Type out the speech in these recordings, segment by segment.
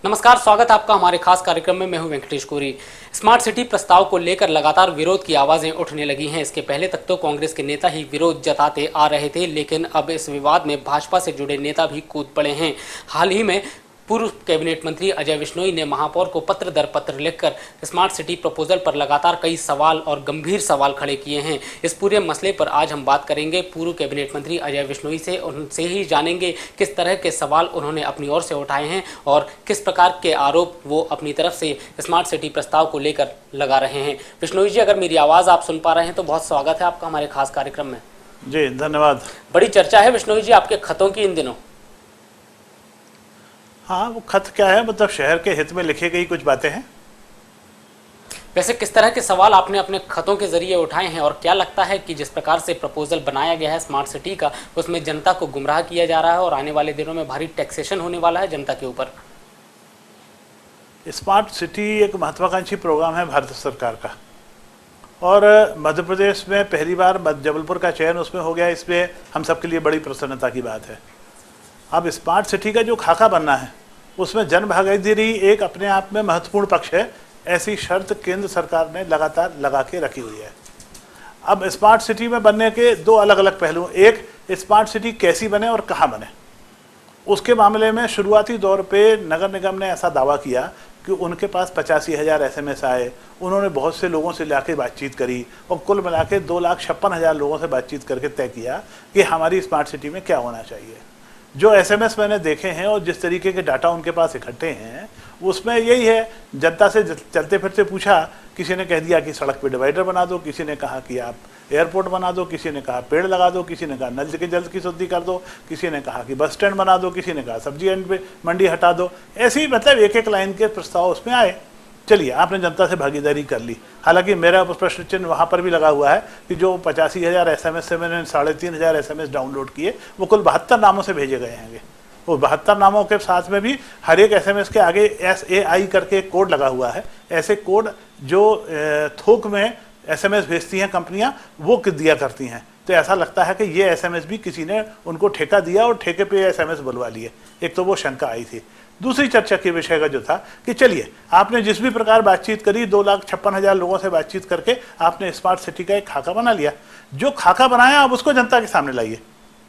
नमस्कार, स्वागत है आपका हमारे खास कार्यक्रम में। मैं हूं वेंकटेश कोरी। स्मार्ट सिटी प्रस्ताव को लेकर लगातार विरोध की आवाजें उठने लगी हैं। इसके पहले तक तो कांग्रेस के नेता ही विरोध जताते आ रहे थे, लेकिन अब इस विवाद में भाजपा से जुड़े नेता भी कूद पड़े हैं। हाल ही में पूर्व कैबिनेट मंत्री अजय विश्नोई ने महापौर को पत्र दर पत्र लिखकर स्मार्ट सिटी प्रपोजल पर लगातार कई सवाल और गंभीर सवाल खड़े किए हैं। इस पूरे मसले पर आज हम बात करेंगे पूर्व कैबिनेट मंत्री अजय विश्नोई से। उनसे ही जानेंगे किस तरह के सवाल उन्होंने अपनी ओर से उठाए हैं और किस प्रकार के आरोप वो अपनी तरफ से स्मार्ट सिटी प्रस्ताव को लेकर लगा रहे हैं। विश्नोई जी, अगर मेरी आवाज़ आप सुन पा रहे हैं तो बहुत स्वागत है आपका हमारे खास कार्यक्रम में। जी धन्यवाद। बड़ी चर्चा है विश्नोई जी आपके खतों की इन दिनों। हाँ, वो खत क्या है, मतलब शहर के हित में लिखी गई कुछ बातें हैं। वैसे किस तरह के सवाल आपने अपने खतों के जरिए उठाए हैं और क्या लगता है कि जिस प्रकार से प्रपोजल बनाया गया है स्मार्ट सिटी का, उसमें जनता को गुमराह किया जा रहा है और आने वाले दिनों में भारी टैक्सेशन होने वाला है जनता के ऊपर? स्मार्ट सिटी एक महत्वाकांक्षी प्रोग्राम है भारत सरकार का और मध्य प्रदेश में पहली बार जबलपुर का चयन उसमें हो गया। इसमें हम सबके लिए बड़ी प्रसन्नता की बात है। अब स्मार्ट सिटी का जो खाका बनना है उसमें जन भागीदारी एक अपने आप में महत्वपूर्ण पक्ष है। ऐसी शर्त केंद्र सरकार ने लगातार लगा के रखी हुई है। अब स्मार्ट सिटी में बनने के दो अलग अलग पहलू, एक स्मार्ट सिटी कैसी बने और कहाँ बने, उसके मामले में शुरुआती दौर पे नगर निगम ने ऐसा दावा किया कि उनके पास 85,000 SMS आए। उन्होंने बहुत से लोगों से लाके बातचीत करी और कुल मिला के 2,56,000 लोगों से बातचीत करके तय किया कि हमारी स्मार्ट सिटी में क्या होना चाहिए। जो SMS मैंने देखे हैं और जिस तरीके के डाटा उनके पास इकट्ठे हैं उसमें यही है, जनता से चलते फिरते पूछा, किसी ने कह दिया कि सड़क पे डिवाइडर बना दो, किसी ने कहा कि आप एयरपोर्ट बना दो, किसी ने कहा पेड़ लगा दो, किसी ने कहा नल के जल की शुद्धि कर दो, किसी ने कहा कि बस स्टैंड बना दो, किसी ने कहा सब्जी मंडी हटा दो। ऐसे ही मतलब एक एक लाइन के प्रस्ताव उसमें आए। चलिए, आपने जनता से भागीदारी कर ली। हालांकि मेरा प्रश्न चिन्ह वहाँ पर भी लगा हुआ है कि जो 85,000 SMS से मैंने 3,500 SMS डाउनलोड किए वो कुल 72 नामों से भेजे गए हैं। वो 72 नामों के साथ में भी हर एक SMS के आगे SAI करके एक कोड लगा हुआ है। ऐसे कोड जो थोक में SMS भेजती हैं कंपनियां वो दिया करती हैं। तो ऐसा लगता है कि ये SMS भी किसी ने उनको ठेका दिया और ठेके पे SMS बुलवा लिए। एक तो वो शंका आई थी। दूसरी चर्चा के विषय का जो था कि चलिए, आपने जिस भी प्रकार बातचीत करी, 2,56,000 लोगों से बातचीत करके आपने स्मार्ट सिटी का एक खाका बना लिया। जो खाका बनाया आप उसको जनता के सामने लाइए।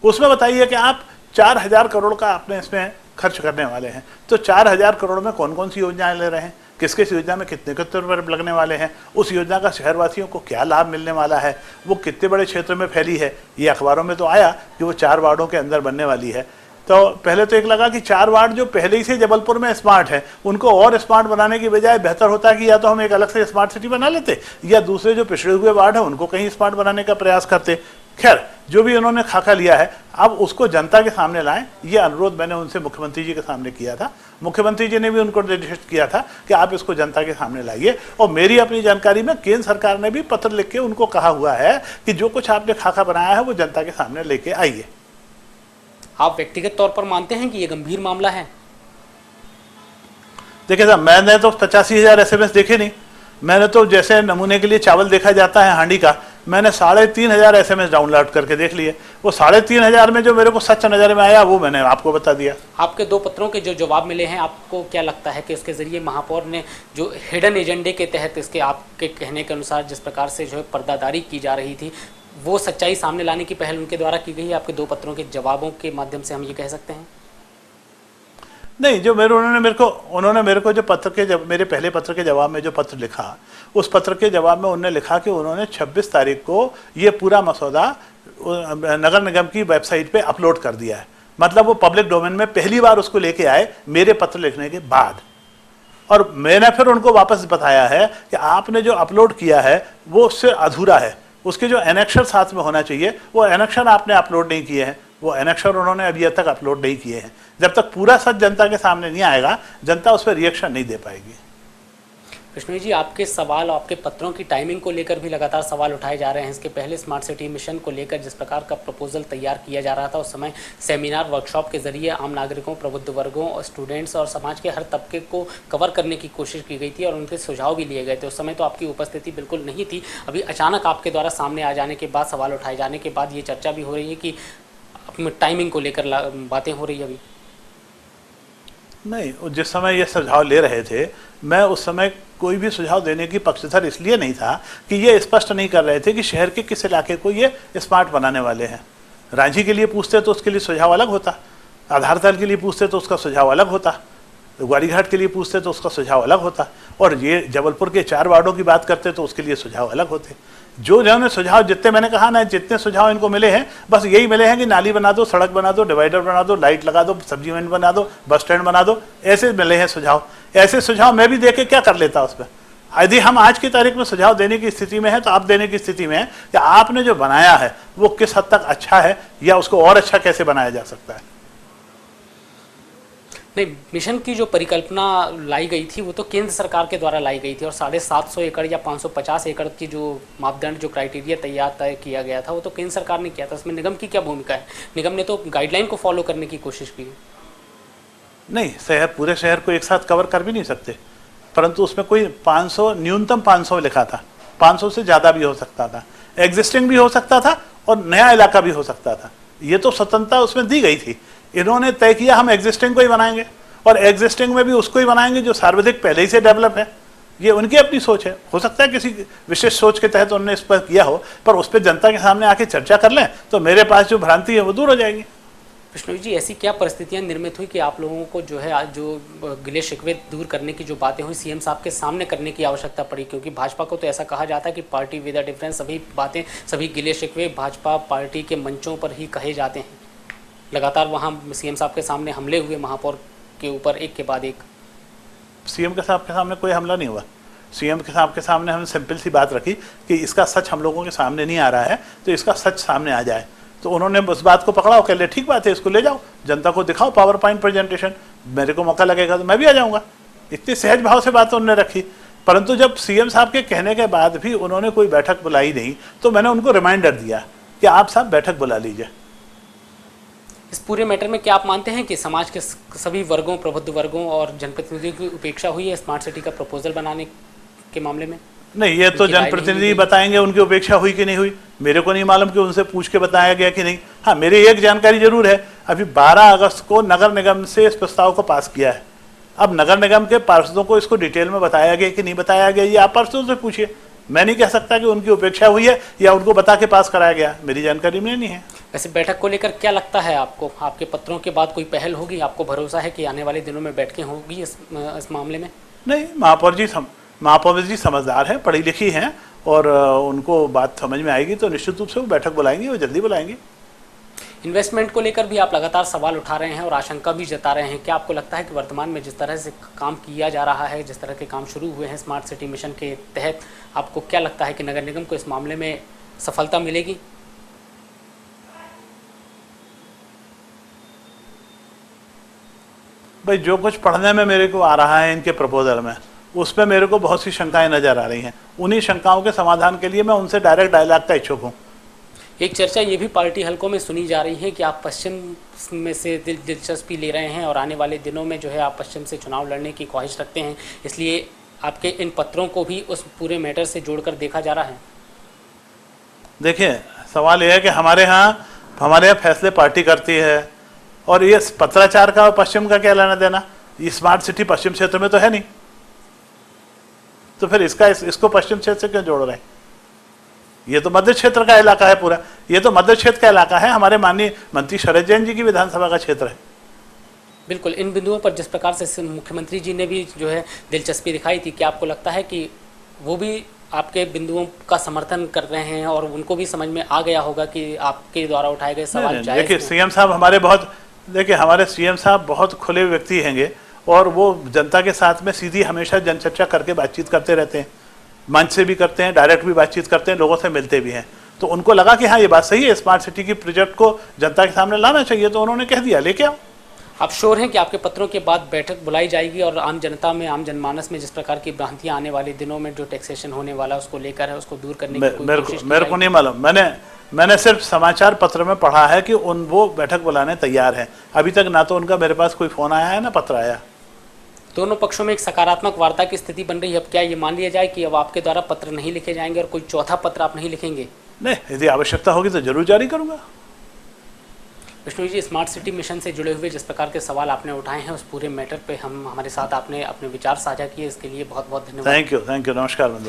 उसमें बताइए कि आप 4,000 करोड़ का आपने इसमें खर्च करने वाले हैं। तो 4,000 करोड़ में कौन कौन सी योजनाएं ले रहे हैं, किस किस योजना में कितने कितने रुपये लगने वाले हैं, उस योजना का शहरवासियों को क्या लाभ मिलने वाला है, वो कितने बड़े क्षेत्र में फैली है। ये अखबारों में तो आया कि वो 4 वार्डों के अंदर बनने वाली है। तो पहले तो एक लगा कि 4 वार्ड जो पहले ही से जबलपुर में स्मार्ट है उनको और स्मार्ट बनाने की बजाय बेहतर होता कि या तो हम एक अलग से स्मार्ट सिटी बना लेते या दूसरे जो पिछड़े हुए वार्ड हैं उनको कहीं स्मार्ट बनाने का प्रयास करते। खैर, जो भी उन्होंने खाका लिया है अब उसको जनता के सामने लाएं। ये अनुरोध मैंने उनसे मुख्यमंत्री जी के सामने किया था। मुख्यमंत्री जी ने भी उनको निर्देशित किया था कि आप इसको जनता के सामने लाइए। और मेरी अपनी जानकारी में केंद्र सरकार ने भी पत्र लिख के उनको कहा हुआ है कि जो कुछ आपने खाका बनाया है वो जनता के सामने लेके आइए। आप व्यक्तिगत तौर पर मानते हैं कि ये गंभीर मामला है? देखिए साहब, मैंने तो 85,000 SMS देखे नहीं। मैंने तो जैसे नमूने के लिए चावल देखा जाता है हांडी का, मैंने 3,500 SMS डाउनलोड करके देख लिए। वो 3,500 में जो मेरे को सच नज़र में आया वो मैंने आपको बता दिया। आपके 2 पत्रों के जो जवाब मिले हैं, आपको क्या लगता है कि इसके जरिए महापौर ने जो हिडन एजेंडे के तहत इसके आपके कहने के अनुसार जिस प्रकार से जो है पर्दादारी की जा रही थी, वो सच्चाई सामने लाने की पहल उनके द्वारा की गई है? आपके 2 पत्रों के जवाबों के माध्यम से हम ये कह सकते हैं? नहीं, जो उन्होंने मेरे को जो पत्र के मेरे पहले पत्र के जवाब में जो पत्र लिखा, उस पत्र के जवाब में उन्होंने लिखा कि उन्होंने 26 तारीख को ये पूरा मसौदा नगर निगम की वेबसाइट पे अपलोड कर दिया है। मतलब वो पब्लिक डोमेन में पहली बार उसको लेके आए मेरे पत्र लिखने के बाद। और मैंने फिर उनको वापस बताया है कि आपने जो अपलोड किया है वो उससे अधूरा है। उसके जो एनेक्शर साथ में होना चाहिए वो एनेक्शर आपने अपलोड नहीं किए हैं। वो एनेक्शर उन्होंने अभी तक अपलोड नहीं किए हैं। जब तक पूरा सच जनता के सामने नहीं आएगा, जनता उस पर रिएक्शन नहीं दे पाएगी। विश्नोई जी, आपके सवाल, आपके पत्रों की टाइमिंग को लेकर भी लगातार सवाल उठाए जा रहे हैं। इसके पहले स्मार्ट सिटी मिशन को लेकर जिस प्रकार का प्रपोजल तैयार किया जा रहा था, उस समय सेमिनार वर्कशॉप के जरिए आम नागरिकों, प्रबुद्ध वर्गों और स्टूडेंट्स और समाज के हर तबके को कवर करने की कोशिश की गई थी और उनके सुझाव भी लिए गए थे। उस समय तो आपकी उपस्थिति बिल्कुल नहीं थी। अभी अचानक आपके द्वारा सामने आ जाने के बाद, सवाल उठाए जाने के बाद ये चर्चा भी हो रही है कि टाइमिंग को लेकर बातें हो रही है अभी। नहीं, जिस समय ये सुझाव ले रहे थे, मैं उस समय कोई भी सुझाव देने की पक्षधर इसलिए नहीं था कि ये स्पष्ट नहीं कर रहे थे कि शहर के किस इलाके को ये स्मार्ट बनाने वाले हैं। रांची के लिए पूछते तो उसके लिए सुझाव अलग होता, आधारताल के लिए पूछते तो उसका सुझाव अलग होता, ग्वारीघाट के लिए पूछते तो उसका सुझाव अलग होता, और ये जबलपुर के 4 वार्डों की बात करते तो उसके लिए सुझाव अलग होते। जो जिन्होंने सुझाव, जितने मैंने कहा ना, जितने सुझाव इनको मिले हैं, बस यही मिले हैं कि नाली बना दो, सड़क बना दो, डिवाइडर बना दो, लाइट लगा दो, सब्जी मंडी बना दो, बस स्टैंड बना दो, ऐसे मिले हैं सुझाव। ऐसे सुझाव मैं भी दे के क्या कर लेता उस पर। यदि हम आज की तारीख में सुझाव देने की स्थिति में है तो आप देने की स्थिति में है कि आपने जो बनाया है वो किस हद तक अच्छा है या उसको और अच्छा कैसे बनाया जा सकता है। नहीं, मिशन की जो परिकल्पना लाई गई थी वो तो केंद्र सरकार के द्वारा लाई गई थी, और 750 एकड़ या 550 एकड़ की जो मापदंड, जो क्राइटेरिया तैयार तय किया गया था, वो तो केंद्र सरकार ने किया था। इसमें निगम की क्या भूमिका है? निगम ने तो गाइडलाइन को फॉलो करने की कोशिश की। नहीं, शहर, पूरे शहर को एक साथ कवर कर भी नहीं सकते, परंतु उसमें कोई 500, न्यूनतम 500 लिखा था। 500 से ज़्यादा भी हो सकता था, एग्जिस्टिंग भी हो सकता था और नया इलाका भी हो सकता था। ये तो स्वतंत्रता उसमें दी गई थी। इन्होंने तय किया हम एग्जिस्टिंग को ही बनाएंगे, और एग्जिस्टिंग में भी उसको ही बनाएंगे जो सर्वाधिक पहले ही से डेवलप है। ये उनकी अपनी सोच है। हो सकता है किसी विशेष सोच के तहत उन्होंने इस पर किया हो, पर उस पर जनता के सामने आके चर्चा कर लें तो मेरे पास जो भ्रांति है वो दूर हो जाएगी। विष्णु जी, ऐसी क्या परिस्थितियां निर्मित हुई कि आप लोगों को जो है आज जो गिले शिकवे दूर करने की जो बातें हुई, सीएम साहब के सामने करने की आवश्यकता पड़ी? क्योंकि भाजपा को तो ऐसा कहा जाता है कि पार्टी विद अ डिफरेंस, सभी बातें, सभी गिले शिकवे भाजपा पार्टी के मंचों पर ही कहे जाते हैं। लगातार वहाँ सीएम साहब के सामने हमले हुए महापौर के ऊपर, एक के बाद एक। सीएम के साहब के सामने कोई हमला नहीं हुआ। सीएम के साहब के सामने हमने सिंपल सी बात रखी कि इसका सच हम लोगों के सामने नहीं आ रहा है, तो इसका सच सामने आ जाए। तो उन्होंने उस बात को पकड़ा और कह लिया ठीक बात है, इसको ले जाओ, जनता को दिखाओ पावर पॉइंट प्रेजेंटेशन, मेरे को मौका लगेगा तो मैं भी आ जाऊँगा। इतनी सहज भाव से बात उन्होंने रखी। परंतु जब सीएम साहब के कहने के बाद भी उन्होंने कोई बैठक बुलाई नहीं, तो मैंने उनको रिमाइंडर दिया कि आप साहब बैठक बुला लीजिए। इस पूरे मैटर में क्या आप मानते हैं कि समाज के सभी वर्गों, प्रबुद्ध वर्गों और जनप्रतिनिधियों की उपेक्षा हुई है स्मार्ट सिटी का प्रपोजल बनाने के मामले में? नहीं, ये तो जनप्रतिनिधि बताएंगे उनकी उपेक्षा हुई कि नहीं हुई। मेरे को नहीं मालूम कि उनसे पूछ के बताया गया कि नहीं। हाँ, मेरी एक जानकारी जरूर है, अभी 12 अगस्त को नगर निगम से इस प्रस्ताव को पास किया है। अब नगर निगम के पार्षदों को इसको डिटेल में बताया गया कि नहीं बताया गया, ये आप पार्षदों से पूछिए। मैं नहीं कह सकता कि उनकी उपेक्षा हुई है या उनको बता के पास कराया गया, मेरी जानकारी में नहीं है। वैसे बैठक को लेकर क्या लगता है आपको? आपके पत्रों के बाद कोई पहल होगी? आपको भरोसा है कि आने वाले दिनों में बैठकें होगी इस मामले में? नहीं, महापौर जी समझदार हैं, पढ़ी लिखी हैं, और उनको बात समझ में आएगी तो निश्चित रूप से वो बैठक बुलाएंगी और जल्दी बुलाएंगी। इन्वेस्टमेंट को लेकर भी आप लगातार सवाल उठा रहे हैं और आशंका भी जता रहे हैं। क्या आपको लगता है कि वर्तमान में जिस तरह से काम किया जा रहा है, जिस तरह के काम शुरू हुए हैं स्मार्ट सिटी मिशन के तहत, आपको क्या लगता है कि नगर निगम को इस मामले में सफलता मिलेगी? भाई, जो कुछ पढ़ने में मेरे को आ रहा है इनके प्रपोजल में, उस पर मेरे को बहुत सी शंकाएं नजर आ रही हैं। उन्हीं शंकाओं के समाधान के लिए मैं उनसे डायरेक्ट डायलॉग का इच्छुक हूँ। एक चर्चा ये भी पार्टी हलकों में सुनी जा रही है कि आप पश्चिम में से दिलचस्पी ले रहे हैं और आने वाले दिनों में जो है आप पश्चिम से चुनाव लड़ने की ख्वाहिश रखते हैं, इसलिए आपके इन पत्रों को भी उस पूरे मैटर से जोड़कर देखा जा रहा है। देखिए, सवाल यह है कि हमारे यहाँ फैसले पार्टी करती है, और ये पत्राचार का और पश्चिम का क्या लेना देना? ये स्मार्ट सिटी पश्चिम क्षेत्र में तो है नहीं, तो फिर इसको पश्चिम क्षेत्र से क्यों जोड़ रहे हैं? ये तो मध्य क्षेत्र का इलाका है पूरा, ये तो मध्य क्षेत्र का इलाका है, हमारे माननीय मंत्री शरद जैन जी की विधानसभा का क्षेत्र है। बिल्कुल, इन बिंदुओं पर जिस प्रकार से मुख्यमंत्री जी ने भी जो है दिलचस्पी दिखाई थी, क्या आपको लगता है कि वो भी आपके बिंदुओं का समर्थन कर रहे हैं और उनको भी समझ में आ गया होगा कि आपके द्वारा उठाए गए सवाल जायज़ हैं? देखिए, हमारे सीएम साहब बहुत खुले व्यक्ति हैंगे, और वो जनता के साथ में सीधी हमेशा जनचर्चा करके बातचीत करते रहते हैं, मंच से भी करते हैं, डायरेक्ट भी बातचीत करते हैं, लोगों से मिलते भी हैं। तो उनको लगा कि हाँ, ये बात सही है, स्मार्ट सिटी की प्रोजेक्ट को जनता के सामने लाना चाहिए, तो उन्होंने कह दिया लेके आओ। आप श्योर हैं कि आपके पत्रों के बाद बैठक बुलाई जाएगी और आम जनता में, आम जनमानस में जिस प्रकार की भ्रांतियां आने वाले दिनों में जो टैक्सेशन होने वाला है उसको लेकर है, उसको दूर करने की कोई कोशिश? मेरे को नहीं मालूम, मैंने सिर्फ समाचार पत्र में पढ़ा है कि वो बैठक बुलाने तैयार है। अभी तक ना तो उनका मेरे पास कोई फोन आया है ना पत्र आया। दोनों पक्षों में एक सकारात्मक वार्ता की स्थिति बन रही है। अब क्या ये मान लिया जाए कि अब आपके द्वारा पत्र नहीं लिखे जाएंगे और कोई चौथा पत्र आप नहीं लिखेंगे? नहीं, यदि आवश्यकता होगी तो जरूर जारी करूंगा। Vishnu ji, smart city mission से जुड़े हुए जिस प्रकार के सवाल आपने उठाए हैं, उस पूरे मैटर पे हम हमारे साथ आपने अपने विचार साझा किए, इसके लिए बहुत बहुत धन्यवाद। थैंक यू, नमस्कार बंधु।